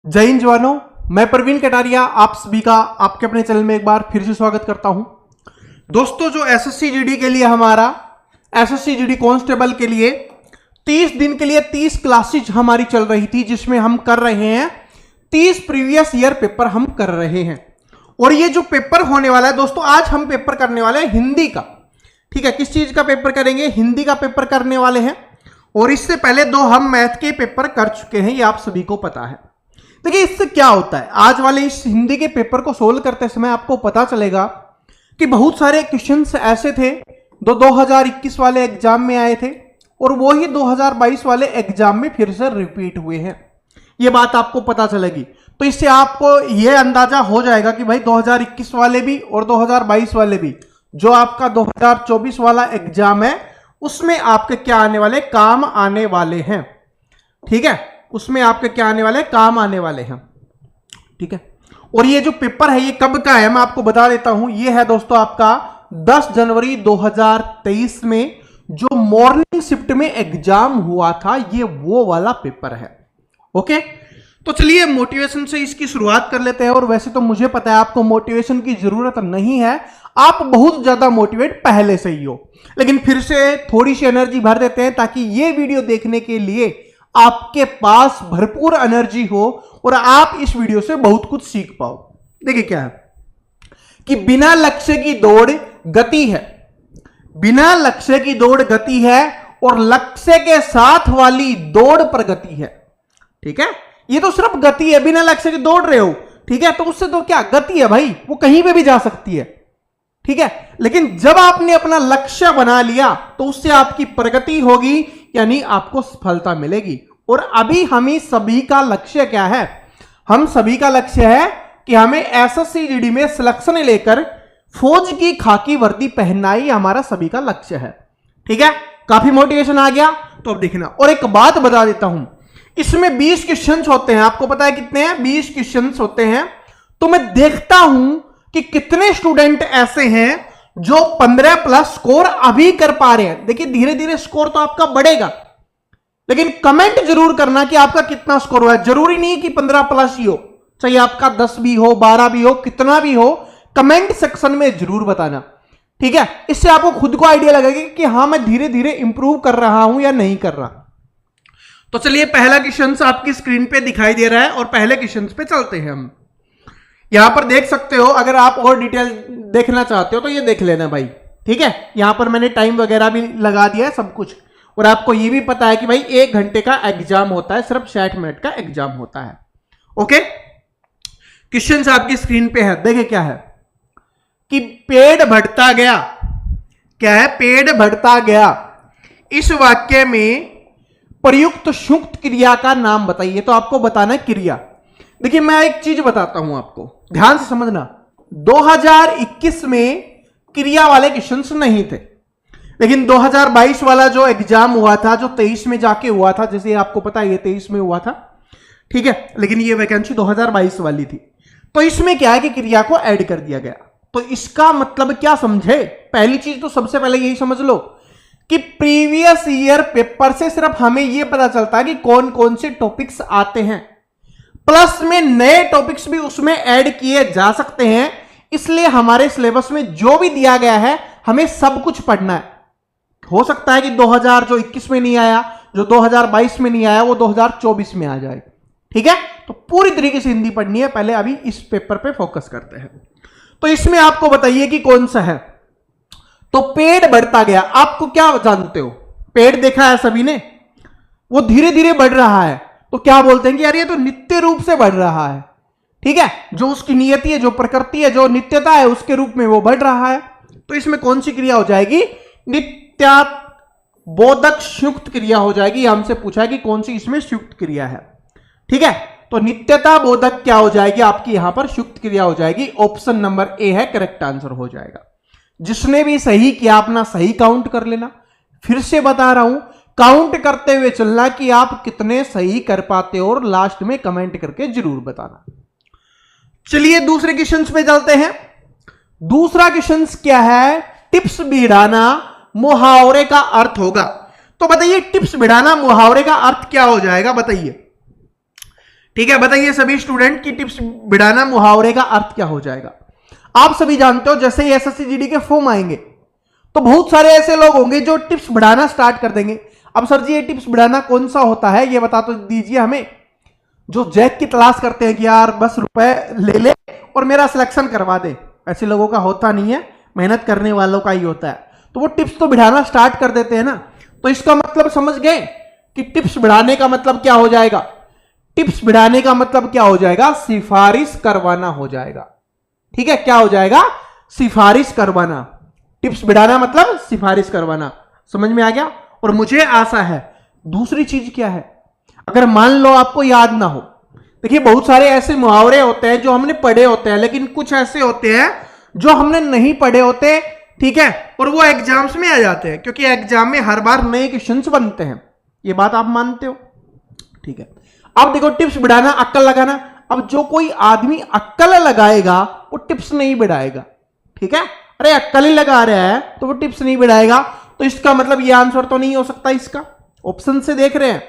जय हिंद जवानों, मैं प्रवीण कटारिया आप सभी का आपके अपने चैनल में एक बार फिर से स्वागत करता हूं। दोस्तों, जो एसएससी जीडी के लिए हमारा एसएससी जीडी कांस्टेबल के लिए 30 दिन के लिए 30 क्लासेज हमारी चल रही थी, जिसमें हम कर रहे हैं 30 प्रीवियस ईयर पेपर हम कर रहे हैं। और ये जो पेपर होने वाला है दोस्तों, आज हम पेपर करने वाले हैं हिंदी का। ठीक है, किस चीज का पेपर करेंगे? हिंदी का पेपर करने वाले हैं। और इससे पहले 2 हम मैथ के पेपर कर चुके हैं, ये आप सभी को पता है। देखिए, इससे क्या होता है, आज वाले इस हिंदी के पेपर को सोल्व करते समय आपको पता चलेगा कि बहुत सारे क्वेश्चंस ऐसे थे जो 2021 वाले एग्जाम में आए थे और वो ही 2022 वाले एग्जाम में फिर से रिपीट हुए हैं। ये बात आपको पता चलेगी, तो इससे आपको यह अंदाजा हो जाएगा कि भाई 2021 वाले भी और 2022 वाले भी, जो आपका 2024 वाला एग्जाम है उसमें आपके क्या आने वाले, काम आने वाले हैं। ठीक है, उसमें आपके क्या आने वाले, काम आने वाले हैं। ठीक है, और ये जो पेपर है ये कब का है मैं आपको बता देता हूं। ये है दोस्तों आपका 10 जनवरी 2023 में जो मॉर्निंग शिफ्ट में एग्जाम हुआ था, ये वो वाला पेपर है। ओके, तो चलिए मोटिवेशन से इसकी शुरुआत कर लेते हैं। और वैसे तो मुझे पता है आपको मोटिवेशन की जरूरत नहीं है, आप बहुत ज्यादा मोटिवेट पहले से ही हो, लेकिन फिर से थोड़ी सी एनर्जी भर देते हैं ताकि ये वीडियो देखने के लिए आपके पास भरपूर एनर्जी हो और आप इस वीडियो से बहुत कुछ सीख पाओ। देखिए क्या है कि बिना लक्ष्य की दौड़ गति है, बिना लक्ष्य की दौड़ गति है और लक्ष्य के साथ वाली दौड़ प्रगति है। ठीक है, ये तो सिर्फ गति है, बिना लक्ष्य के दौड़ रहे हो। ठीक है, तो उससे तो क्या गति है भाई, वो कहीं पे भी जा सकती है। ठीक है, लेकिन जब आपने अपना लक्ष्य बना लिया तो उससे आपकी प्रगति होगी, यानी आपको सफलता मिलेगी। और अभी हम सभी का लक्ष्य क्या है? हम सभी का लक्ष्य है कि हमें एसएससी जीडी में सिलेक्शन लेकर फौज की खाकी वर्दी पहनना ही हमारा सभी का लक्ष्य है। ठीक है, काफी मोटिवेशन आ गया। तो अब देखना, और एक बात बता देता हूं, इसमें 20 क्वेश्चंस होते हैं। आपको पता है कितने हैं? 20 क्वेश्चंस होते हैं। तो मैं देखता हूं कि कितने स्टूडेंट ऐसे हैं जो 15 प्लस स्कोर अभी कर पा रहे हैं। देखिए, धीरे धीरे स्कोर तो आपका बढ़ेगा, लेकिन कमेंट जरूर करना कि आपका कितना स्कोर हुआ है। जरूरी नहीं कि 15 प्लस ही हो, चाहे आपका 10 भी हो, 12 भी हो, कितना भी हो, कमेंट सेक्शन में जरूर बताना। ठीक है, इससे आपको खुद को आइडिया लगेगा कि हाँ, मैं धीरे धीरे इंप्रूव कर रहा हूं या नहीं कर रहा। तो चलिए, पहला क्वेश्चन आपकी स्क्रीन पे दिखाई दे रहा है और पहले क्वेश्चन पे चलते हैं हम। यहां पर देख सकते हो, अगर आप और डिटेल देखना चाहते हो तो ये देख लेना भाई। ठीक है, यहां पर मैंने टाइम वगैरह भी लगा दिया है, सब कुछ। और आपको ये भी पता है कि भाई 1 घंटे का एग्जाम होता है, सिर्फ 60 मिनट का एग्जाम होता है। ओके, क्वेश्चन आपकी स्क्रीन पे है। देखे क्या है कि पेड़ बढ़ता गया। क्या है? पेड़ बढ़ता गया। इस वाक्य में प्रयुक्त संयुक्त क्रिया का नाम बताइए। तो आपको बताना है क्रिया। देखिए, मैं एक चीज बताता हूं आपको, ध्यान से समझना। 2021 में क्रिया वाले क्वेश्चंस नहीं थे, लेकिन 2022 वाला जो एग्जाम हुआ था, जो 23 में जाके हुआ था, जैसे आपको पता है ये 23 में हुआ था। ठीक है, लेकिन ये वैकेंसी 2022 वाली थी। तो इसमें क्या है कि क्रिया को ऐड कर दिया गया। तो इसका मतलब क्या समझे? पहली चीज तो सबसे पहले यही समझ लो कि प्रीवियस ईयर पेपर से सिर्फ हमें यह पता चलता है कि कौन कौन से टॉपिक्स आते हैं, प्लस में नए टॉपिक्स भी उसमें ऐड किए जा सकते हैं। इसलिए हमारे सिलेबस में जो भी दिया गया है हमें सब कुछ पढ़ना है। हो सकता है कि 2021 में नहीं आया, जो 2022 में नहीं आया वो 2024 में आ जाए। ठीक है, तो पूरी तरीके से हिंदी पढ़नी है। पहले अभी इस पेपर पे फोकस करते हैं। तो इसमें आपको बताइए कि कौन सा है। तो पेड़ बढ़ता गया, आपको क्या जानते हो? पेड़ देखा है सभी ने, वो धीरे धीरे बढ़ रहा है। तो क्या बोलते हैं कि यार ये तो नित्य रूप से बढ़ रहा है। ठीक है, जो उसकी नियति है, जो प्रकृति है, जो नित्यता है, उसके रूप में वो बढ़ रहा है। तो इसमें कौन सी क्रिया हो जाएगी? नित्यात्मक संयुक्त क्रिया हो जाएगी। हमसे पूछा है कि कौन सी इसमें संयुक्त क्रिया है। ठीक है, तो नित्यता बोधक क्या हो जाएगी आपकी? यहां पर संयुक्त क्रिया हो जाएगी। ऑप्शन नंबर ए है, करेक्ट आंसर हो जाएगा। जिसने भी सही किया अपना सही काउंट कर लेना। फिर से बता रहा हूं, काउंट करते हुए चलना कि आप कितने सही कर पाते हो और लास्ट में कमेंट करके जरूर बताना। चलिए दूसरे क्वेश्चन पे चलते हैं। दूसरा क्वेश्चन क्या है? टिप्स भिड़ाना मुहावरे का अर्थ होगा। तो बताइए, टिप्स भिड़ाना मुहावरे का अर्थ क्या हो जाएगा? बताइए। ठीक है, बताइए सभी स्टूडेंट की टिप्स बढ़ाना मुहावरे का अर्थ क्या हो जाएगा। आप सभी जानते हो जैसे ही एसएससी जीडी के फॉर्म आएंगे तो बहुत सारे ऐसे लोग होंगे जो टिप्स बढ़ाना स्टार्ट कर देंगे। अब सर जी ये टिप्स बढ़ाना कौन सा होता है ये बता तो दीजिए हमें। जो जैक की तलाश करते हैं कि यार बस रुपए ले ले और मेरा सिलेक्शन करवा दे, ऐसे लोगों का होता नहीं है, मेहनत करने वालों का ही होता है। तो वो टिप्स तो बढ़ाना स्टार्ट कर देते हैं ना। तो इसका मतलब समझ गए कि टिप्स बढ़ाने का मतलब क्या हो जाएगा। टिप्स बढ़ाने का मतलब क्या हो जाएगा, सिफारिश करवाना हो जाएगा। ठीक है, क्या हो जाएगा, सिफारिश करवाना। टिप्स बढ़ाना मतलब सिफारिश करवाना, समझ में आ गया। और मुझे आशा है दूसरी चीज क्या है, अगर मान लो आपको याद ना हो, देखिए बहुत सारे ऐसे मुहावरे होते हैं जो हमने पढ़े होते हैं, लेकिन कुछ ऐसे होते हैं जो हमने नहीं पढ़े होते, ठीक है, और वो एग्जाम्स में आ जाते हैं, क्योंकि एग्जाम में हर बार नए क्वेश्चंस बनते हैं। ये बात आप मानते हो, ठीक है। अब देखो टिप्स बढ़ाना, अक्कल लगाना। अब जो कोई आदमी अक्कल लगाएगा वो टिप्स नहीं बढ़ाएगा, ठीक है। अरे अक्कल ही लगा रहा है तो वो टिप्स नहीं बढ़ाएगा, तो इसका मतलब ये आंसर तो नहीं हो सकता इसका। ऑप्शन से देख रहे हैं,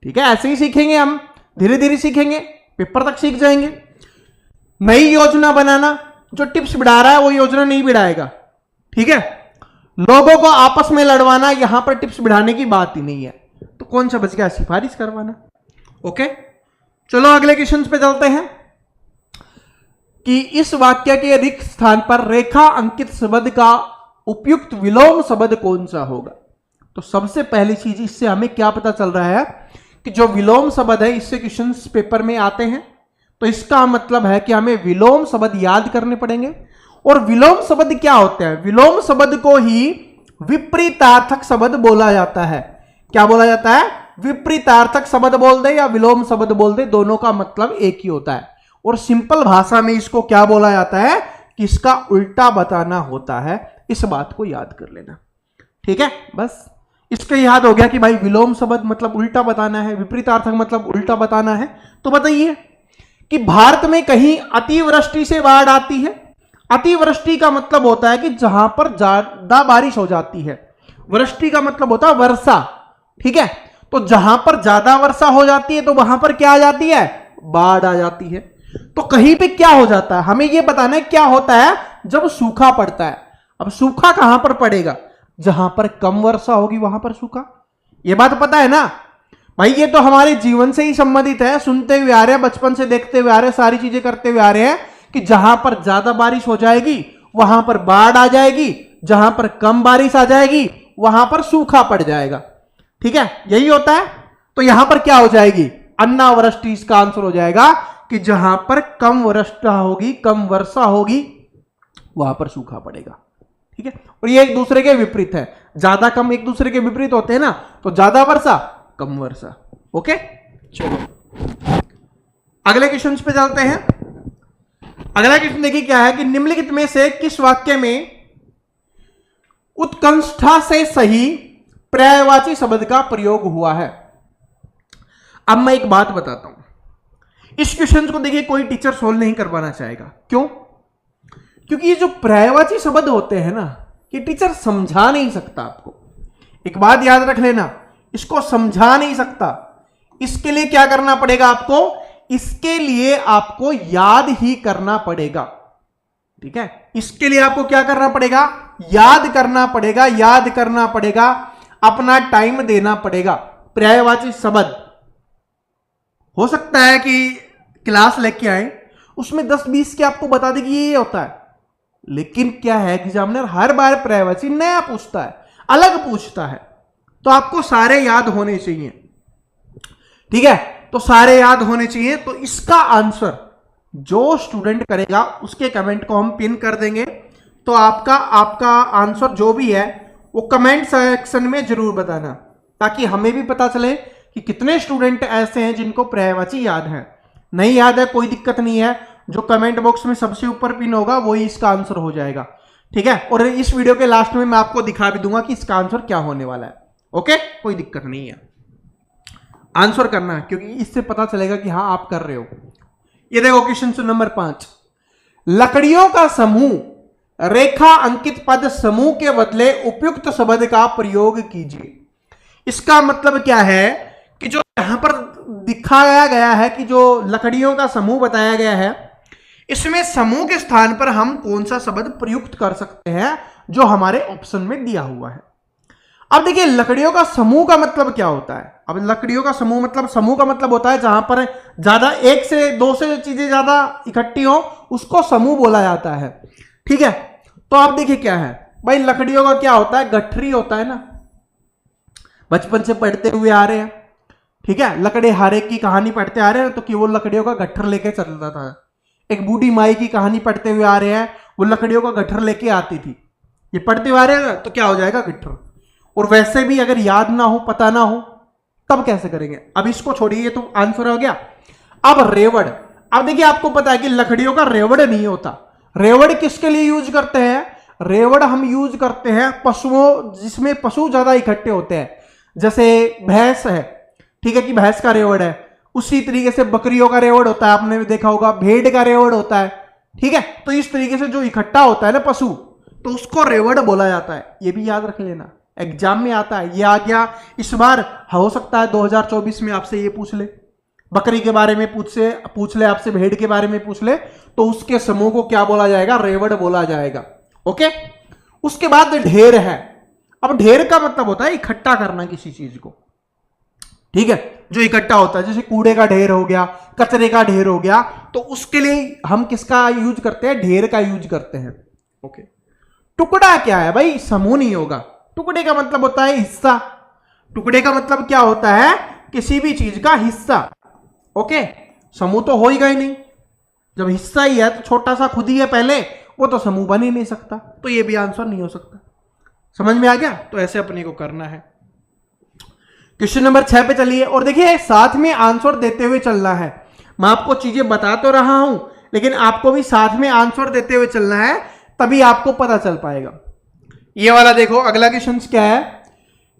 ठीक है। ऐसे ही सीखेंगे हम, धीरे धीरे सीखेंगे, पेपर तक सीख जाएंगे। नई योजना बनाना, जो टिप्स बढ़ा रहा है वो योजना नहीं बढ़ाएगा, ठीक है। लोगों को आपस में लड़वाना, यहां पर टिप्स बढ़ाने की बात ही नहीं है। तो कौन सा बच गया, सिफारिश करवाना। ओके, चलो अगले क्वेश्चन पे चलते हैं कि इस वाक्य के रिक्त स्थान पर रेखा अंकित शब्द का उपयुक्त विलोम शब्द कौन सा होगा। तो सबसे पहली चीज इससे हमें क्या पता चल रहा है कि जो विलोम शब्द है इससे क्वेश्चन पेपर में आते हैं, तो इसका मतलब है कि हमें विलोम शब्द याद करने पड़ेंगे। और विलोम शब्द क्या होते हैं, विलोम शब्द को ही विपरीतार्थक शब्द बोला जाता है। क्या बोला जाता है, विपरीतार्थक शब्द बोल दे या विलोम शब्द बोल दे, दोनों का मतलब एक ही होता है। और सिंपल भाषा में इसको क्या बोला जाता है कि इसका उल्टा बताना होता है। इस बात को याद कर लेना, ठीक है। बस इसका याद हो गया कि भाई विलोम शब्द मतलब उल्टा बताना है, विपरीतार्थक मतलब उल्टा बताना है। तो बताइए कि भारत में कहीं अतिवृष्टि से बाढ़ आती है। अतिवृष्टि का मतलब होता है कि जहां पर ज्यादा बारिश हो जाती है। वृष्टि का मतलब होता है वर्षा, ठीक है। तो जहां पर ज्यादा वर्षा हो जाती है तो वहां पर क्या आ जाती है, बाढ़ आ जाती है। तो कहीं पे क्या हो जाता है, हमें यह बताना है क्या होता है जब सूखा पड़ता है। अब सूखा कहां पर पड़ेगा, जहां पर कम वर्षा होगी वहां पर सूखा। यह बात पता है ना भाई, ये तो हमारे जीवन से ही संबंधित है, सुनते हुए आ रहे हैं, बचपन से देखते हुए आ रहे हैं, सारी चीजें करते हुए आ रहे हैं कि जहां पर ज्यादा बारिश हो जाएगी वहां पर बाढ़ आ जाएगी, जहां पर कम बारिश आ जाएगी वहां पर सूखा पड़ जाएगा, ठीक है, यही होता है। तो यहां पर क्या हो जाएगी, अन्नावृष्टि इसका आंसर हो जाएगा कि जहां पर कम वर्षा होगी, कम वर्षा होगी वहां पर सूखा पड़ेगा, ठीक है। और ये एक दूसरे के विपरीत है, ज्यादा कम एक दूसरे के विपरीत होते हैं ना, तो ज्यादा वर्षा कम वर्षा। ओके, चलो अगले क्वेश्चन पे चलते हैं। अगला क्वेश्चन देखिए क्या है कि निम्नलिखित में से किस वाक्य में उत्कंठा से सही पर्यायवाची शब्द का प्रयोग हुआ है। अब मैं एक बात बताता हूं, इस क्वेश्चन को देखिए कोई टीचर सोल्व नहीं करवाना चाहेगा। क्यों, क्योंकि ये जो पर्यायवाची शब्द होते हैं ना, ये टीचर समझा नहीं सकता आपको। एक बात याद रख लेना, इसको समझा नहीं सकता। इसके लिए क्या करना पड़ेगा आपको, इसके लिए आपको याद ही करना पड़ेगा, ठीक है। इसके लिए आपको क्या करना पड़ेगा, याद करना पड़ेगा, याद करना पड़ेगा, अपना टाइम देना पड़ेगा। पर्यायवाची शब्द हो सकता है कि क्लास लेके आए उसमें 10-20 के आपको बता देगी ये होता है, लेकिन क्या है एग्जामिनर हर बार पर्यायवाची नया पूछता है, अलग पूछता है, तो आपको सारे याद होने चाहिए, ठीक है। तो सारे याद होने चाहिए। तो इसका आंसर जो स्टूडेंट करेगा उसके कमेंट को हम पिन कर देंगे। तो आपका आंसर जो भी है वो कमेंट सेक्शन में जरूर बताना, ताकि हमें भी पता चले कि कितने स्टूडेंट ऐसे हैं जिनको पर्यायवाची याद है। नहीं याद है कोई दिक्कत नहीं है, जो कमेंट बॉक्स में सबसे ऊपर पिन होगा वही इसका आंसर हो जाएगा, ठीक है। और इस वीडियो के लास्ट में मैं आपको दिखा भी दूंगा कि इसका आंसर क्या होने वाला है। ओके, कोई दिक्कत नहीं है, आंसर करना है, क्योंकि इससे पता चलेगा कि हाँ आप कर रहे हो। ये देखो क्वेश्चन नंबर 5, लकड़ियों का समूह रेखा अंकित पद समूह के बदले उपयुक्त शब्द का प्रयोग कीजिए। इसका मतलब क्या है कि जो यहां पर दिखाया गया है कि जो लकड़ियों का समूह बताया गया है, इसमें समूह के स्थान पर हम कौन सा शब्द प्रयुक्त कर सकते हैं जो हमारे ऑप्शन में दिया हुआ है। अब देखिए लकड़ियों का समूह का मतलब क्या होता है। अब लकड़ियों का समूह मतलब, समूह का मतलब होता है जहां पर ज्यादा एक से दो से चीजें ज्यादा इकट्ठी हो उसको समूह बोला जाता है। ठीक है, तो आप देखिए क्या है भाई, लकड़ियों का क्या होता है, गठरी होता है ना, बचपन से पढ़ते हुए आ रहे हैं। ठीक है, लकड़े हारे की कहानी पढ़ते आ रहे हैं तो कि वो लकड़ियों का गट्ठर लेके चलता था। एक बूढ़ी माई की कहानी पढ़ते हुए आ रहे हैं, वो लकड़ियों का गट्ठर लेके आती थी। ये पढ़ते हुए आ रहे हैं तो क्या हो जाएगा, गट्ठर। और वैसे भी अगर याद ना हो, पता ना हो, तब कैसे करेंगे। अब इसको छोड़िए, तो आंसर हो गया। अब रेवड़, अब देखिए आपको पता है कि लकड़ियों का रेवड़ नहीं होता। रेवड़ किसके लिए यूज करते हैं, रेवड़ हम यूज करते हैं पशुओं, जिसमें पशु ज्यादा इकट्ठे होते हैं। जैसे भैंस है, ठीक है, कि भैंस का रेवड़ है, उसी तरीके से बकरियों का रेवड़ होता है, आपने भी देखा होगा, भेड़ का रेवड़ होता है। ठीक है, तो इस तरीके से जो इकट्ठा होता है ना पशु, तो उसको रेवड़ बोला जाता है। ये भी याद रख लेना, एग्जाम में आता है। ये आ गया इस बार, हो सकता है 2024 में आपसे ये पूछ ले, बकरी के बारे में पूछ ले आपसे, भेड़ के बारे में पूछ ले, तो उसके समूह को क्या बोला जाएगा, रेवड़ बोला जाएगा। ओके, उसके बाद ढेर है। अब ढेर का मतलब होता है इकट्ठा करना किसी चीज को। ठीक है, जो इकट्ठा होता है, जैसे कूड़े का ढेर हो गया, कचरे का ढेर हो गया, तो उसके लिए हम किसका यूज करते हैं, ढेर का यूज करते हैं। ओके, टुकड़ा क्या है भाई, समूह नहीं होगा। टुकड़े का मतलब होता है हिस्सा। टुकड़े का मतलब क्या होता है, किसी भी चीज का हिस्सा। ओके, समूह तो होगा ही नहीं, जब हिस्सा ही है तो छोटा सा खुद ही है पहले, वो तो समूह बन ही नहीं सकता, तो ये भी आंसर नहीं हो सकता। समझ में आ गया, तो ऐसे अपने को करना है। क्वेश्चन नंबर 6 पे चलिए, और देखिए साथ में आंसर देते हुए चलना है। मैं आपको चीजें बता तो रहा हूं, लेकिन आपको भी साथ में आंसर देते हुए चलना है, तभी आपको पता चल पाएगा। ये वाला देखो, अगला क्वेश्चन क्या है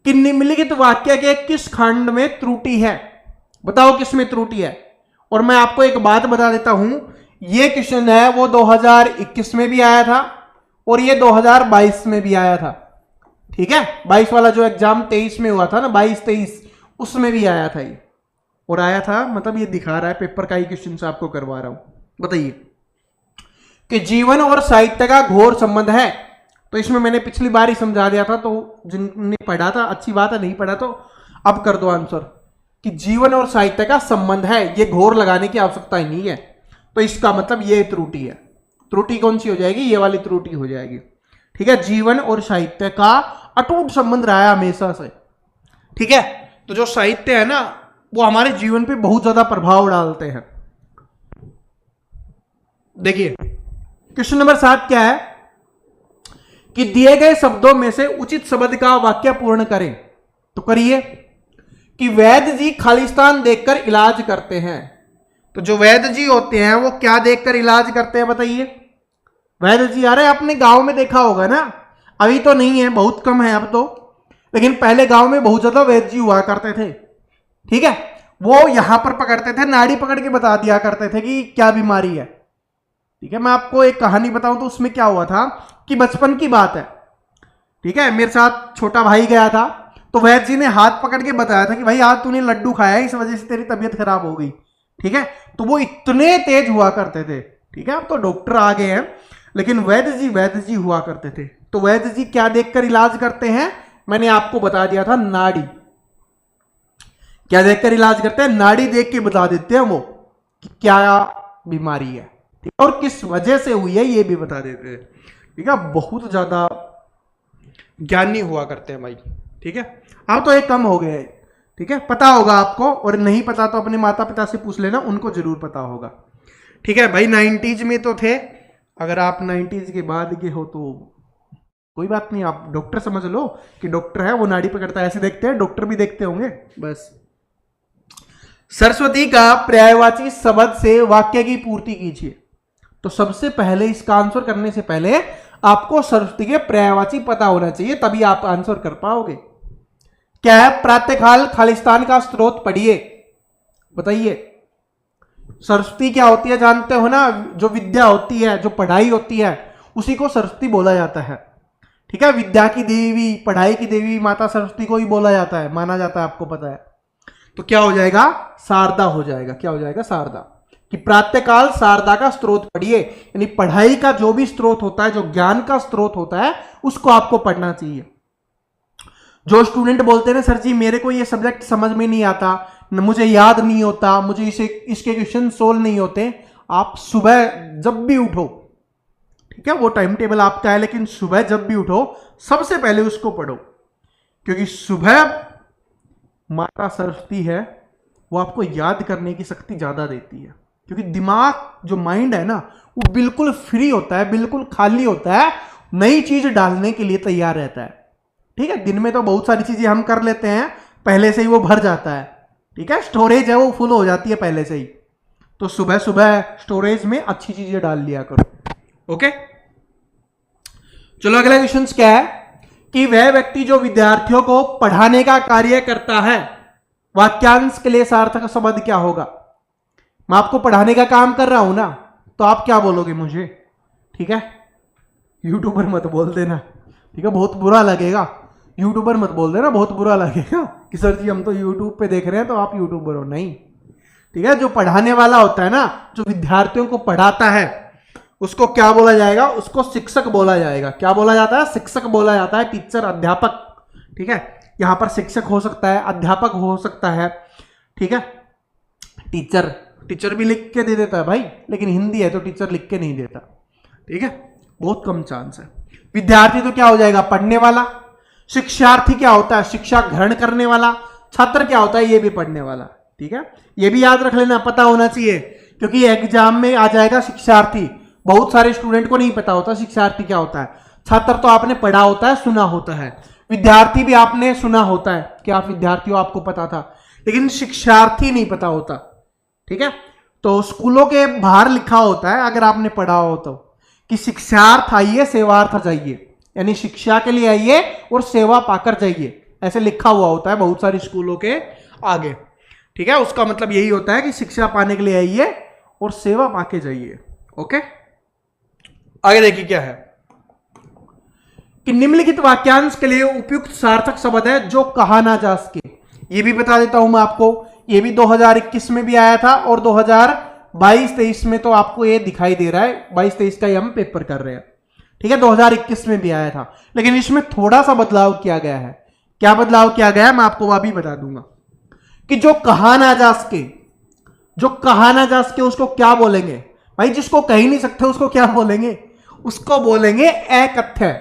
कि निम्नलिखित वाक्य के किस खंड में त्रुटि है, बताओ किस में त्रुटि है। और मैं आपको एक बात बता देता हूं, ये क्वेश्चन है वो 2021 में भी आया था और ये 2022 में भी आया था। ठीक है, 22 वाला जो एग्जाम 23 में हुआ था ना, 22-23, उसमें भी आया था ये, और आया था मतलब ये दिखा रहा है, पेपर का ही क्वेश्चन से आपको करवा रहा हूं। बताइए कि जीवन और साहित्य का घोर संबंध है। तो इसमें मैंने पिछली बार ही समझा दिया था, तो जिनने पढ़ा था अच्छी बात है, नहीं पढ़ा तो अब कर दो आंसर कि जीवन और साहित्य का संबंध है। ये घोर लगाने की आवश्यकता ही नहीं है, तो इसका मतलब ये त्रुटि है। त्रुटि कौन सी हो जाएगी, ये वाली त्रुटि हो जाएगी। ठीक है, जीवन और साहित्य का अटूट संबंध रहा है हमेशा से। ठीक है, तो जो साहित्य है ना, वो हमारे जीवन पे बहुत ज्यादा प्रभाव डालते हैं। देखिए क्वेश्चन नंबर 7 क्या है कि दिए गए शब्दों में से उचित शब्द का वाक्य पूर्ण करें। तो करिए कि वैद्य जी खालिस्तान देखकर इलाज करते हैं। तो जो वैद्य जी होते हैं वो क्या देखकर इलाज करते हैं, बताइए। वैद्य जी, अरे आपने गांव में देखा होगा ना, अभी तो नहीं है, बहुत कम है अब तो, लेकिन पहले गांव में बहुत ज्यादा वैद्य जी हुआ करते थे। ठीक है, वो यहां पर पकड़ते थे, नाड़ी पकड़ के बता दिया करते थे कि क्या बीमारी है। ठीक है, मैं आपको एक कहानी बताऊं तो उसमें क्या हुआ था कि बचपन की बात है। ठीक है, मेरे साथ छोटा भाई गया था, तो वैद्य जी ने हाथ पकड़ के बताया था कि भाई आज तूने लड्डू खाया है, इस वजह से तेरी तबीयत खराब हो गई। ठीक है, तो वो इतने तेज हुआ करते थे। ठीक है, अब तो डॉक्टर आ गए हैं, लेकिन वैद्य जी हुआ करते थे। तो वैद्य जी क्या देखकर इलाज करते हैं, मैंने आपको बता दिया था, नाड़ी। क्या देखकर इलाज करते हैं, नाड़ी देख के बता देते हैं वो कि क्या बीमारी है और किस वजह से हुई है, ये भी बता देते हैं। ठीक है, बहुत ज्यादा ज्ञानी हुआ करते हैं भाई। ठीक है, अब तो एक कम हो गए। ठीक है, पता होगा आपको, और नहीं पता तो अपने माता पिता से पूछ लेना, उनको जरूर पता होगा। ठीक है भाई, 90s में तो थे, अगर आप 90s के बाद के हो तो कोई बात नहीं, आप डॉक्टर समझ लो कि डॉक्टर है, वो नाड़ी पकड़ता है, ऐसे देखते हैं, डॉक्टर भी देखते होंगे बस। सरस्वती का पर्यायवाची शब्द से वाक्य की पूर्ति कीजिए। तो सबसे पहले इसका आंसर करने से पहले आपको सरस्वती के पर्यायवाची पता होना चाहिए, तभी आप आंसर कर पाओगे। क्या है, प्रातःकाल खालिस्तान का स्रोत पढ़िए। बताइए सरस्वती क्या होती है, जानते हो ना, जो विद्या होती है, जो पढ़ाई होती है, उसी को सरस्वती बोला जाता है। ठीक है, विद्या की देवी, पढ़ाई की देवी माता सरस्वती को ही बोला जाता है, माना जाता है, आपको पता है। तो क्या हो जाएगा, शारदा हो जाएगा। क्या हो जाएगा, शारदा। कि प्रातःकाल शारदा का स्त्रोत पढ़िए, यानी पढ़ाई का जो भी स्त्रोत होता है, जो ज्ञान का स्त्रोत होता है, उसको आपको पढ़ना चाहिए। जो स्टूडेंट बोलते हैं ना सर जी मेरे को ये सब्जेक्ट समझ में नहीं आता, मुझे याद नहीं होता, मुझे इसके क्वेश्चन सोल्व नहीं होते, आप सुबह जब भी उठो, ठीक है, वो टाइम टेबल आपका है, लेकिन सुबह जब भी उठो सबसे पहले उसको पढ़ो, क्योंकि सुबह माता सरस्वती है वो आपको याद करने की शक्ति ज्यादा देती है, क्योंकि दिमाग जो माइंड है ना वो बिल्कुल फ्री होता है, बिल्कुल खाली होता है, नई चीज डालने के लिए तैयार रहता है। ठीक है, दिन में तो बहुत सारी चीजें हम कर लेते हैं, पहले से ही वो भर जाता है, ठीक है, स्टोरेज है वो फुल हो जाती है पहले से ही। तो सुबह सुबह स्टोरेज में अच्छी चीजें डाल लिया करो। ओके, चलो अगला क्वेश्चन क्या है कि वह व्यक्ति जो विद्यार्थियों को पढ़ाने का कार्य करता है, वाक्यांश के लिए सार्थक शब्द क्या होगा। मैं आपको पढ़ाने का काम कर रहा हूं ना, तो आप क्या बोलोगे मुझे, ठीक है, यूट्यूबर मत बोल देना, ठीक है, बहुत बुरा लगेगा, यूट्यूबर मत बोल देना, बहुत बुरा लगेगा कि सर जी हम तो यूट्यूब पे देख रहे हैं तो आप यूट्यूबर हो, नहीं, ठीक है। जो पढ़ाने वाला होता है ना, जो विद्यार्थियों को पढ़ाता है, उसको क्या बोला जाएगा, उसको शिक्षक बोला जाएगा। क्या बोला जाता है, शिक्षक बोला जाता है, टीचर, अध्यापक, ठीक है। यहां पर शिक्षक हो सकता है, अध्यापक हो सकता है, ठीक है, टीचर भी लिख के दे देता है भाई, लेकिन हिंदी है तो टीचर लिख के नहीं देता, ठीक है, बहुत कम चांस है। विद्यार्थी तो क्या हो जाएगा, पढ़ने वाला। शिक्षार्थी क्या होता है, शिक्षा ग्रहण करने वाला। छात्र क्या होता है, ये भी पढ़ने वाला, ठीक है, ये भी याद रख लेना, पता होना चाहिए, क्योंकि एग्जाम में आ जाएगा शिक्षार्थी। बहुत सारे स्टूडेंट को नहीं पता होता शिक्षार्थी क्या होता है। छात्र तो आपने पढ़ा होता है, सुना होता है, विद्यार्थी भी आपने सुना होता है कि आप विद्यार्थी हो, आपको पता था, लेकिन शिक्षार्थी नहीं पता होता, ठीक है। तो स्कूलों के बाहर लिखा होता है, अगर आपने पढ़ा हो तो, कि शिक्षार्थ आइए सेवार्थ जाइए, यानी शिक्षा के लिए आइए और सेवा पाकर जाइए, ऐसे लिखा हुआ होता है बहुत सारे स्कूलों के आगे, ठीक है। उसका मतलब यही होता है कि शिक्षा पाने के लिए आइए और सेवा पाके जाइए। ओके, आगे देखिए क्या है कि निम्नलिखित वाक्यांश के लिए उपयुक्त सार्थक शब्द है जो कहा ना जा सके। ये भी बता देता हूं मैं आपको, ये भी 2021 में भी आया था और 2022-23 में तो आपको ये दिखाई दे रहा है, 22-23 का ही हम पेपर कर रहे हैं, ठीक है। 2021 में भी आया था, लेकिन इसमें थोड़ा सा बदलाव किया गया है। क्या बदलाव किया गया है मैं आपको वह भी बता दूंगा कि जो कहा ना जा सके, जो कहा ना जा सके उसको क्या बोलेंगे भाई, जिसको कह ही नहीं सकते उसको क्या बोलेंगे, उसको बोलेंगे अकथ्य।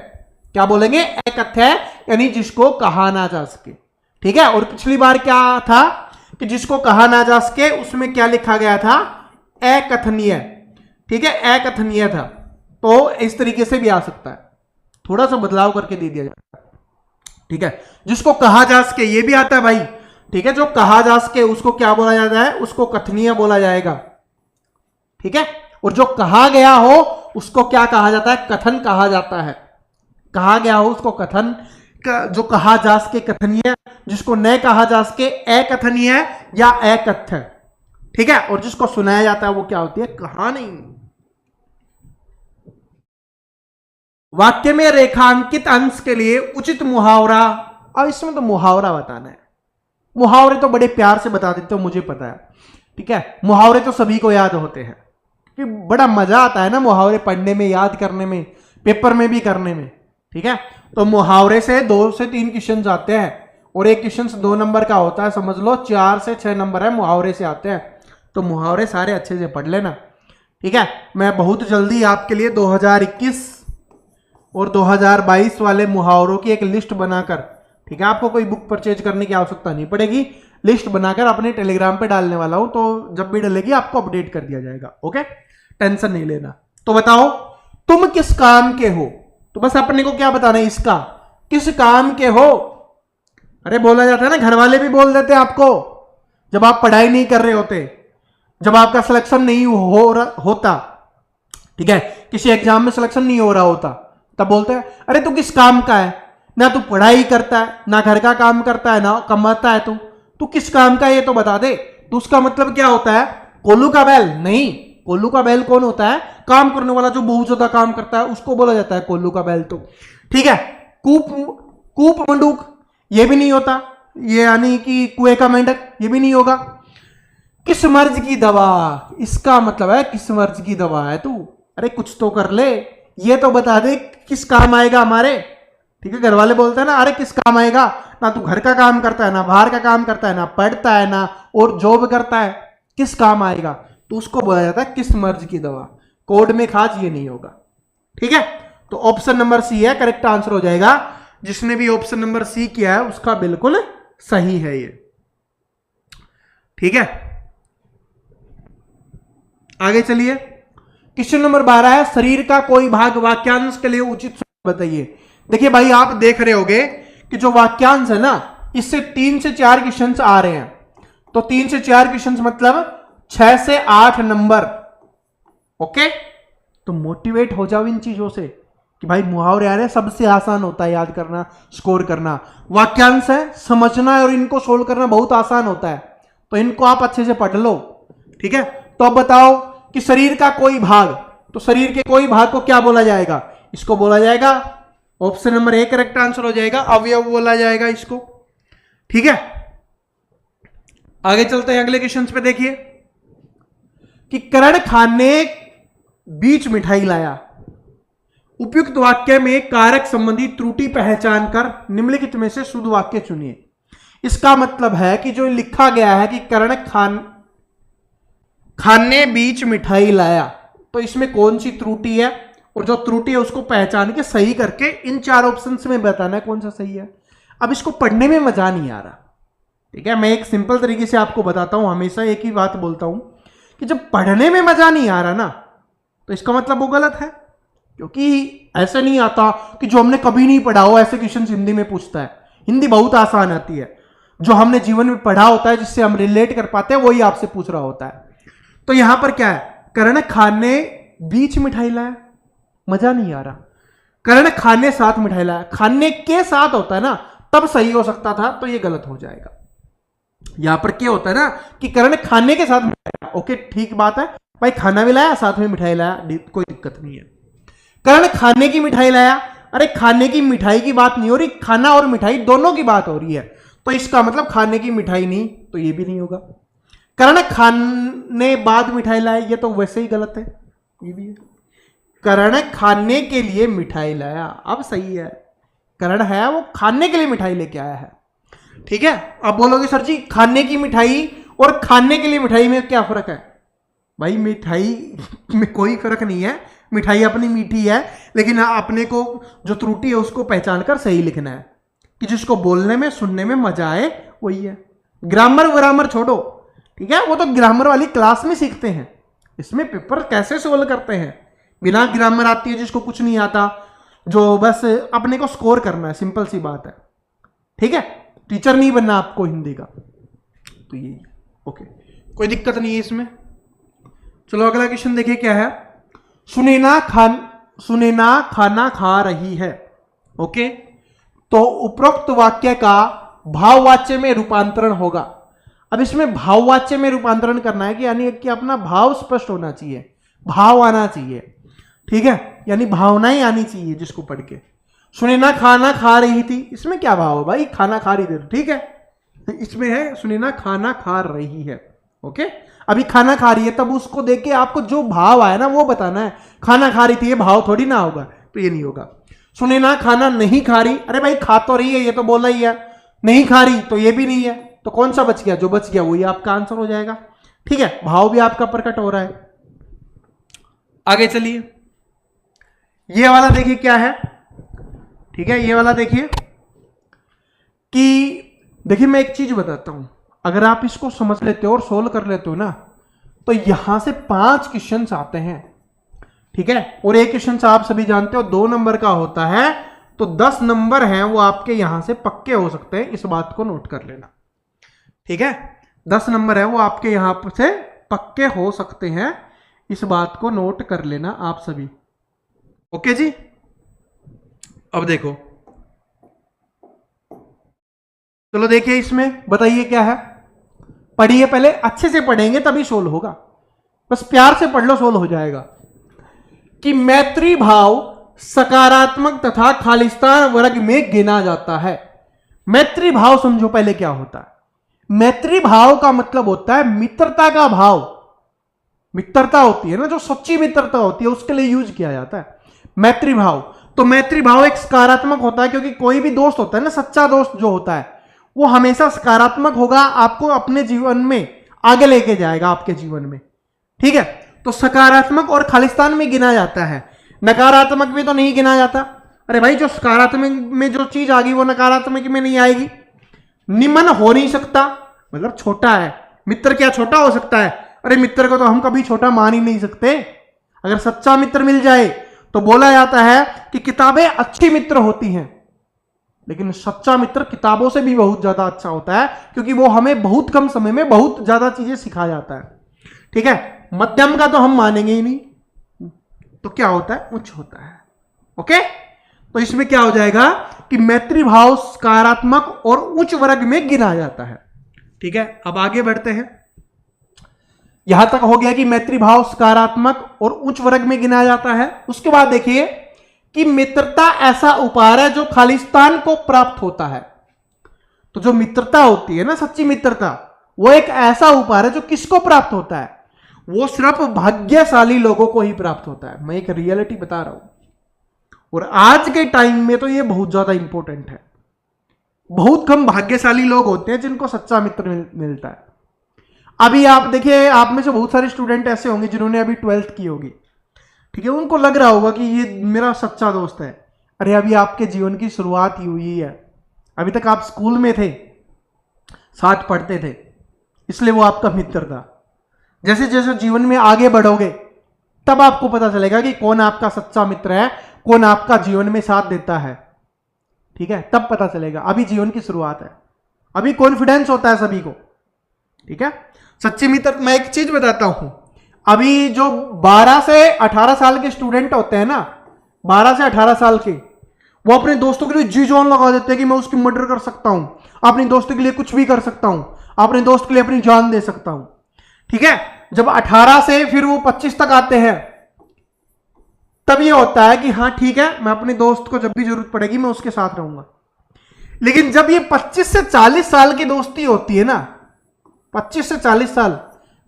क्या बोलेंगे, अकथ्य, यानी जिसको कहा ना जा सके, ठीक है। और पिछली बार क्या था कि जिसको कहा ना जा सके उसमें क्या लिखा गया था, अकथनीय, ठीक है, अकथनीय था। तो इस तरीके से भी आ सकता है, थोड़ा सा बदलाव करके दे दिया जाता है, ठीक है। जिसको कहा जा सके ये भी आता है भाई, ठीक है, जो कहा जा सके उसको क्या बोला जाता है, उसको कथनीय बोला जाएगा, ठीक है। और जो कहा गया हो उसको क्या कहा जाता है, कथन कहा जाता है। कहा गया हो उसको कथन, जो कहा जा सके कथनीय, जिसको न कहा जा सके अकथनीय या अकथ्य, ठीक है। और जिसको सुनाया जाता है वो क्या होती है, कहानी। वाक्य में रेखांकित अंश के लिए उचित मुहावरा, अब इसमें तो मुहावरा बताना है। मुहावरे तो बड़े प्यार से बता देते हो, मुझे पता है, ठीक है, मुहावरे तो सभी को याद होते हैं, कि बड़ा मजा आता है ना मुहावरे पढ़ने में, याद करने में, पेपर में भी करने में, ठीक है। तो मुहावरे से 2 से 3 क्वेश्चन आते हैं, और एक क्वेश्चन 2 नंबर का होता है, समझ लो 4 से 6 नंबर है मुहावरे से आते हैं। तो मुहावरे सारे अच्छे से पढ़ लेना, ठीक है। मैं बहुत जल्दी आपके लिए 2021 और 2022 वाले मुहावरों की एक लिस्ट बनाकर, ठीक है, आपको कोई बुक परचेज करने की आवश्यकता नहीं पड़ेगी, लिस्ट बनाकर अपने टेलीग्राम पे डालने वाला हूं, तो जब भी डलेगी आपको अपडेट कर दिया जाएगा। ओके, टेंशन नहीं लेना। तो बताओ तुम किस काम के हो, तो बस अपने को क्या बताना है, इसका किस काम के हो। अरे बोला जाता है ना, घर वाले भी बोल देते हैं आपको, जब आप पढ़ाई नहीं कर रहे होते, जब आपका सिलेक्शन नहीं होता, ठीक है, किसी एग्जाम में सिलेक्शन नहीं हो रहा होता, तब बोलते हैं अरे तू किस काम का है, ना तू पढ़ाई करता है, ना घर का काम करता है, ना कमाता है, तू किस काम का है ये तो बता दे। तो उसका मतलब क्या होता है, कोल्लू का बैल नहीं। कोल्लू का बैल कौन होता है, काम करने वाला, जो बहुत ज्यादा काम करता है उसको बोला जाता है कोल्लू का बैल। तो ठीक है, कूप मंडूक ये भी नहीं होता, ये यानी कि कुएं का मेंढक, ये भी नहीं होगा। किस मर्ज की दवा, इसका मतलब है किस मर्ज की दवा है तू, अरे कुछ तो कर ले, ये तो बता दे किस काम आएगा हमारे। ठीक है, घर वाले बोलते हैं ना, अरे किस काम आएगा, ना तू घर का काम करता है, ना बाहर का काम करता है, ना पढ़ता है, ना और जॉब करता है, किस काम आएगा, तो उसको बोला जाता है किस मर्ज की दवा। कोड में खास ये नहीं होगा। ठीक है, तो ऑप्शन नंबर सी है करेक्ट आंसर हो जाएगा। जिसने भी ऑप्शन नंबर सी किया है उसका बिल्कुल सही है ये। ठीक है, आगे चलिए। क्वेश्चन नंबर 12 है, शरीर का कोई भाग वाक्यांश के लिए उचित बताइए। देखिए भाई, आप देख रहे होगे कि जो वाक्यांश है ना, इससे 3 से 4 क्वेश्चन आ रहे हैं। तो 3 से 4 क्वेश्चन मतलब 6 से 8 नंबर। ओके, तो मोटिवेट हो जाओ इन चीजों से कि भाई मुहावरे आ रहे हैं, सबसे आसान होता है याद करना, स्कोर करना। वाक्यांश है, समझना है और इनको सोल्व करना बहुत आसान होता है, तो इनको आप अच्छे से पढ़ लो। ठीक है, तो अब बताओ कि शरीर का कोई भाग, तो शरीर के कोई भाग को क्या बोला जाएगा, इसको बोला जाएगा option number A correct answer हो जाएगा, अवयव बोला जाएगा इसको। ठीक है, आगे चलते हैं अगले क्वेश्चन पे। देखिए कि करण खान ने बीच मिठाई लाया, उपयुक्त वाक्य में कारक संबंधी त्रुटि पहचान कर निम्नलिखित में से शुद्ध वाक्य चुनिए। इसका मतलब है कि जो लिखा गया है कि करण खान ने बीच मिठाई लाया, तो इसमें कौन सी त्रुटि है, और जो त्रुटि है उसको पहचान के सही करके इन 4 ऑप्शंस में बताना है कौन सा सही है। अब इसको पढ़ने में मजा नहीं आ रहा। ठीक है, मैं एक सिंपल तरीके से आपको बताता हूं, हमेशा एक ही बात बोलता हूं कि जब पढ़ने में मजा नहीं आ रहा ना, तो इसका मतलब वो गलत है। क्योंकि ऐसे नहीं आता कि जो हमने कभी नहीं पढ़ा हो ऐसे क्वेश्चन हिंदी में पूछता है। हिंदी बहुत आसान आती है, जो हमने जीवन में पढ़ा होता है, जिससे हम रिलेट कर पाते हैं, वही आपसे पूछ रहा होता है। तो यहां पर क्या है, करण खान ने बीच मिठाई लाया, मजा नहीं आ रहा। करण खाने साथ मिठाई लाया, खाने के साथ होता है ना, तब सही हो सकता था, तो ये गलत हो जाएगा। यहां पर क्या होता है ना कि करण खाने के साथ मिठाई लाया, ओके ठीक बात है भाई, खाना भी लाया साथ में मिठाई लाया, कोई दिक्कत नहीं है। करण खाने की मिठाई लाया, अरे खाने की मिठाई की बात नहीं हो रही, खाना और मिठाई दोनों की बात हो रही है, तो इसका मतलब खाने की मिठाई नहीं, तो ये भी नहीं होगा। करण खाने बाद मिठाई लाया, ये तो वैसे ही गलत है, ये भी है। करण खाने के लिए मिठाई लाया, अब सही है, करण है वो खाने के लिए मिठाई लेके आया है। ठीक है, अब बोलोगे सर जी खाने की मिठाई और खाने के लिए मिठाई में क्या फर्क है? भाई मिठाई में कोई फर्क नहीं है, मिठाई अपनी मीठी है, लेकिन अपने को जो त्रुटि है उसको पहचान कर सही लिखना है कि जिसको बोलने में सुनने में मजा आए, वही है। ग्रामर छोड़ो, ठीक है, वो तो ग्रामर वाली क्लास में सीखते हैं। इसमें पेपर कैसे सोल्व करते हैं, बिना ग्रामर आती है जिसको कुछ नहीं आता, जो बस अपने को स्कोर करना है, सिंपल सी बात है। ठीक है, टीचर नहीं बनना आपको हिंदी का, तो ये ओके, कोई दिक्कत नहीं है इसमें। चलो अगला क्वेश्चन देखिए क्या है। सुनैना खाना खा रही है, ओके, तो उपरोक्त वाक्य का भाववाच्य में रूपांतरण होगा। अब इसमें भाववाच्य में रूपांतरण करना है कि यानी कि अपना भाव स्पष्ट होना चाहिए, भाव आना चाहिए। ठीक है, यानी भावनाएं आनी चाहिए जिसको पढ़ के। सुनैना खाना खा रही थी, इसमें क्या भाव है भाई, खाना खा रही थी, ठीक है, इसमें है सुनैना खाना खा रही है। ओके, अभी खाना खा रही है, तब उसको देख के आपको जो भाव आया ना वो बताना है। खाना खा रही थी ये भाव थोड़ी ना होगा, तो ये नहीं होगा। सुनैना खाना नहीं खा रही, अरे भाई खा तो रही है, ये तो बोला ही है। नहीं खा रही तो ये भी नहीं है, तो कौन सा बच गया, जो बच गया वही आपका आंसर हो जाएगा। ठीक है, भाव भी आपका प्रकट हो रहा है। आगे चलिए, ये वाला देखिए क्या है। ठीक है, ये वाला देखिए कि देखिए मैं एक चीज बताता हूं, अगर आप इसको समझ लेते हो और सोल्व कर लेते हो ना, तो यहां से 5 क्वेश्चन आते हैं। ठीक है, और एक क्वेश्चन आप सभी जानते हो 2 नंबर का होता है, तो 10 नंबर हैं वो आपके यहां से पक्के हो सकते हैं, इस बात को नोट कर लेना। ठीक है, 10 नंबर है वो आपके यहां से पक्के हो सकते हैं, इस बात को नोट कर लेना आप सभी। ओके जी, अब देखो, चलो देखिए इसमें बताइए क्या है। पढ़िए, पहले अच्छे से पढ़ेंगे तभी सोल्व होगा, बस प्यार से पढ़ लो सोल्व हो जाएगा। कि मैत्री भाव सकारात्मक तथा खालिस्तान वर्ग में गिना जाता है। मैत्री भाव समझो पहले क्या होता है। मैत्री भाव का मतलब होता है मित्रता का भाव। मित्रता होती है ना, जो सच्ची मित्रता होती है उसके लिए यूज किया जाता है मैत्री भाव। तो मैत्री भाव एक सकारात्मक होता है, क्योंकि कोई भी दोस्त होता है ना, सच्चा दोस्त जो होता है वो हमेशा सकारात्मक होगा, आपको अपने जीवन में आगे लेके जाएगा आपके जीवन में। ठीक है, तो सकारात्मक और खालिस्तान में गिना जाता है, नकारात्मक में तो नहीं गिना जाता। अरे भाई, जो सकारात्मक में जो चीज आ गई वो नकारात्मक में नहीं आएगी। निमन हो नहीं सकता, मतलब छोटा है। मित्र क्या छोटा हो सकता है? अरे मित्र को तो हम कभी छोटा मान ही नहीं सकते। अगर सच्चा मित्र मिल जाए तो बोला जाता है कि किताबें अच्छी मित्र होती हैं, लेकिन सच्चा मित्र किताबों से भी बहुत ज्यादा अच्छा होता है, क्योंकि वो हमें बहुत कम समय में बहुत ज्यादा चीजें सिखा जाता है। ठीक है, मध्यम का तो हम मानेंगे ही नहीं, तो क्या होता है? उच्च होता है। ओके, तो इसमें क्या हो जाएगा कि मैत्री भाव सकारात्मक और उच्च वर्ग में गिना जाता है। ठीक है, अब आगे बढ़ते हैं। यहां तक हो गया कि मैत्री भाव सकारात्मक और उच्च वर्ग में गिना जाता है। उसके बाद देखिए कि मित्रता ऐसा उपहार है जो खालिस्तान को प्राप्त होता है। तो जो मित्रता होती है ना, सच्ची मित्रता, वो एक ऐसा उपहार है जो किसको प्राप्त होता है? वो सिर्फ भाग्यशाली लोगों को ही प्राप्त होता है। मैं एक रियलिटी बता रहा हूं, और आज के टाइम में तो ये बहुत ज्यादा इंपॉर्टेंट है। बहुत कम भाग्यशाली लोग होते हैं जिनको सच्चा मित्र मिलता है। अभी आप देखिए, आप में से बहुत सारे स्टूडेंट ऐसे होंगे जिन्होंने अभी 12th की होगी। ठीक है, उनको लग रहा होगा कि ये मेरा सच्चा दोस्त है। अरे अभी आपके जीवन की शुरुआत ही हुई है, अभी तक आप स्कूल में थे, साथ पढ़ते थे, इसलिए वो आपका मित्र था। जैसे जैसे जीवन में आगे बढ़ोगे तब आपको पता चलेगा कि कौन आपका सच्चा मित्र है, कौन आपका जीवन में साथ देता है। ठीक है, तब पता चलेगा। अभी जीवन की शुरुआत है, अभी कॉन्फिडेंस होता है सभी को। ठीक है, सच्चे मित्र, मैं एक चीज बताता हूं, अभी जो 12 से 18 साल के स्टूडेंट होते हैं ना, 12 से 18 साल के, वो अपने दोस्तों के लिए जी जान लगा देते हैं कि मैं उसकी मर्डर कर सकता हूं, अपने दोस्तों के लिए कुछ भी कर सकता हूं, अपने दोस्त के लिए अपनी जान दे सकता हूं। ठीक है, जब 18 से फिर वो 25 तक आते हैं, तब ये होता है कि हाँ ठीक है, मैं अपने दोस्त को जब भी जरूरत पड़ेगी मैं उसके साथ रहूंगा। लेकिन जब ये 25 से 40 साल की दोस्ती होती है ना, 25 से 40 साल,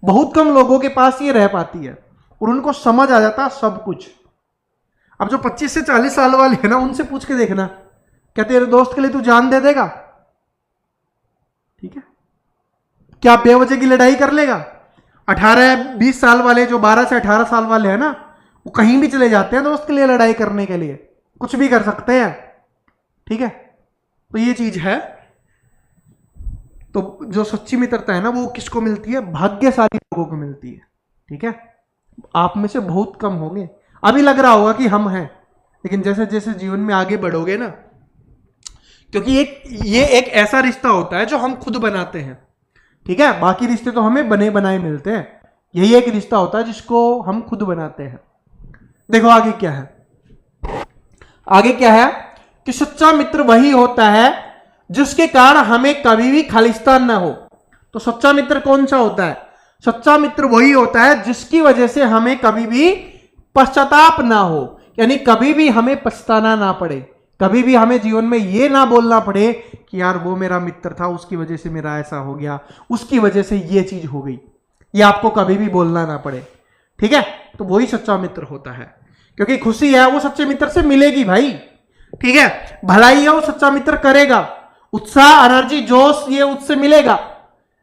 बहुत कम लोगों के पास ये रह पाती है और उनको समझ आ जाता है सब कुछ। अब जो 25 से 40 साल वाले हैं ना, उनसे पूछ के देखना, क्या तेरे दोस्त के लिए तू जान दे देगा? ठीक है, क्या बेवजह की लड़ाई कर लेगा? 18-20 साल वाले, जो 12 से 18 साल वाले हैं ना, वो कहीं भी चले जाते हैं दोस्त के लिए लड़ाई करने के लिए, कुछ भी कर सकते हैं। ठीक है, तो ये चीज है। तो जो सच्ची मित्रता है ना, वो किसको मिलती है? भाग्यशाली लोगों को मिलती है। ठीक है, आप में से बहुत कम होंगे। अभी लग रहा होगा कि हम हैं, लेकिन जैसे जैसे जीवन में आगे बढ़ोगे ना, क्योंकि ये एक ऐसा रिश्ता होता है जो हम खुद बनाते हैं। ठीक है, बाकी रिश्ते तो हमें बने बनाए मिलते हैं, यही एक रिश्ता होता है जिसको हम खुद बनाते हैं। देखो आगे क्या है। आगे क्या है कि सच्चा मित्र वही होता है जिसके कारण हमें कभी भी खालिस्तान ना हो। तो सच्चा मित्र कौन सा होता है? सच्चा मित्र वही होता है जिसकी वजह से हमें कभी भी पश्चाताप ना हो, यानी कभी भी हमें पछताना ना पड़े, कभी भी हमें जीवन में ये ना बोलना पड़े कि यार वो मेरा मित्र था, उसकी वजह से मेरा ऐसा हो गया, उसकी वजह से ये चीज हो गई, ये आपको कभी भी बोलना ना पड़े। ठीक है, तो वही सच्चा मित्र होता है, क्योंकि खुशी है वो सच्चे मित्र से मिलेगी भाई। ठीक है, भलाई है वो सच्चा मित्र करेगा, उत्साह, एनर्जी, जोश ये उससे मिलेगा,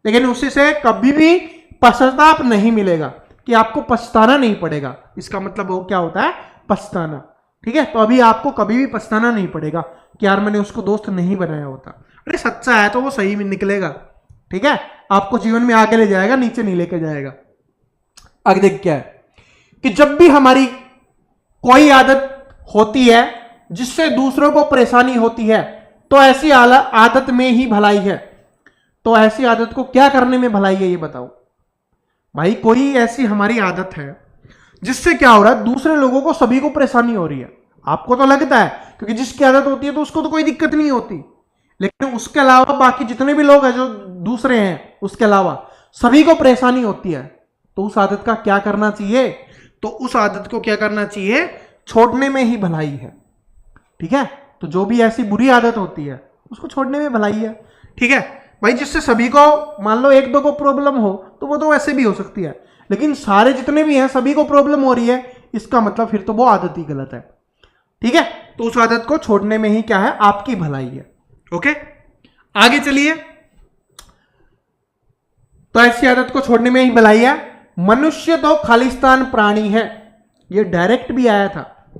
लेकिन उसी से कभी भी पश्चाताप नहीं मिलेगा, कि आपको पछताना नहीं पड़ेगा। इसका मतलब वो क्या होता है? पछताना। ठीक है, तो अभी आपको कभी भी पछताना नहीं पड़ेगा कि यार मैंने उसको दोस्त नहीं बनाया होता। अरे सच्चा है तो वो सही में निकलेगा। ठीक है, आपको जीवन में आगे ले जाएगा, नीचे नहीं लेके जाएगा। आगे देख क्या है कि जब भी हमारी कोई आदत होती है जिससे दूसरों को परेशानी होती है, तो ऐसी आदत में ही भलाई है। तो ऐसी आदत को क्या करने में भलाई है, ये बताओ भाई। कोई ऐसी हमारी आदत है जिससे क्या हो रहा है, दूसरे लोगों को, सभी को परेशानी हो रही है। आपको तो लगता है क्योंकि जिसकी आदत होती है तो उसको तो कोई दिक्कत नहीं होती, लेकिन उसके अलावा बाकी जितने भी लोग हैं जो दूसरे हैं, उसके अलावा सभी को परेशानी होती है। तो उस आदत का क्या करना चाहिए? तो उस आदत को क्या करना चाहिए? छोड़ने में ही भलाई है। ठीक है, तो जो भी ऐसी बुरी आदत होती है उसको छोड़ने में भलाई है। ठीक है भाई, जिससे सभी को मान लो एक दो को प्रॉब्लम हो तो वो तो वैसे भी हो सकती है, लेकिन सारे जितने भी हैं सभी को प्रॉब्लम हो रही है, इसका मतलब फिर तो वो आदत ही गलत है। ठीक है, तो उस आदत को छोड़ने में ही क्या है, आपकी भलाई है। ओके, आगे चलिए। तो ऐसी आदत को छोड़ने में ही भलाई है। मनुष्य तो खालिस्तान प्राणी है, ये डायरेक्ट भी आया था।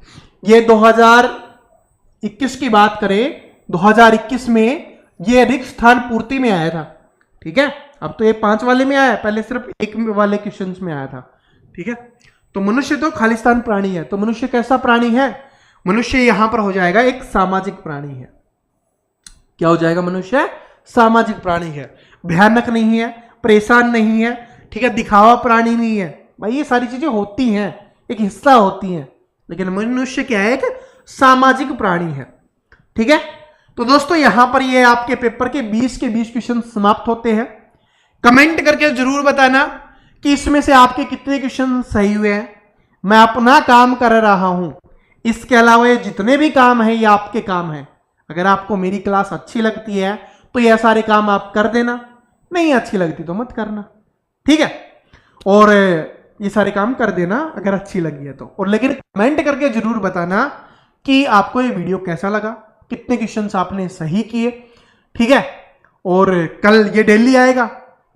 ये 2021 की बात करें, 2021 में ये रिक्त स्थान पूर्ति में आया था। ठीक है, अब तो ये 5 वाले में आया, पहले सिर्फ 1 वाले क्वेश्चन में आया था। ठीक है, तो मनुष्य तो खालिस्तान प्राणी है। तो मनुष्य कैसा प्राणी है? मनुष्य यहां पर हो जाएगा एक सामाजिक प्राणी है। क्या हो जाएगा? मनुष्य सामाजिक प्राणी है, भयानक नहीं है, परेशान नहीं है। ठीक है, दिखावा प्राणी नहीं है। भाई ये सारी चीजें होती हैं, एक हिस्सा होती हैं, लेकिन मनुष्य क्या है? एक सामाजिक प्राणी है। ठीक है, तो दोस्तों यहां पर ये आपके पेपर के 20 के 20 क्वेश्चन समाप्त होते हैं। कमेंट करके जरूर बताना कि इसमें से आपके कितने क्वेश्चन सही हुए हैं। मैं अपना काम कर रहा हूं, इसके अलावा ये जितने भी काम हैं ये आपके काम हैं। अगर आपको मेरी क्लास अच्छी लगती है तो ये सारे काम आप कर देना, नहीं अच्छी लगती तो मत करना। ठीक है, और ये सारे काम कर देना अगर अच्छी लगी है तो। और लेकिन कमेंट करके जरूर बताना कि आपको ये वीडियो कैसा लगा, कितने क्वेश्चंस आपने सही किए। ठीक है, और कल ये डेली आएगा।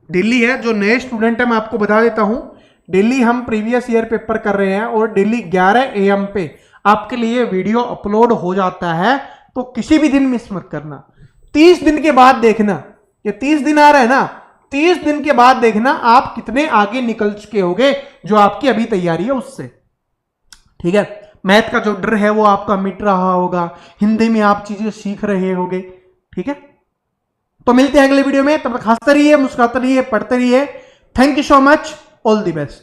डेली है, जो नए स्टूडेंट है मैं आपको बता देता हूं, डेली हम प्रीवियस ईयर पेपर कर रहे हैं और डेली 11 AM पे आपके लिए वीडियो अपलोड हो जाता है। तो किसी भी दिन मिस मत करना। 30 दिन के बाद देखना, ये 30 दिन आ रहा है ना, 30 दिन के बाद देखना आप कितने आगे निकल चुके होगे जो आपकी अभी तैयारी है उससे। ठीक है, मैथ का जो डर है वो आपका मिट रहा होगा, हिंदी में आप चीजें सीख रहे होगे। ठीक है, तो मिलते हैं अगले वीडियो में। तब तक हंसते रहिए, मुस्कुराते रहिए, पढ़ते रहिए। Thank you so much, all the best.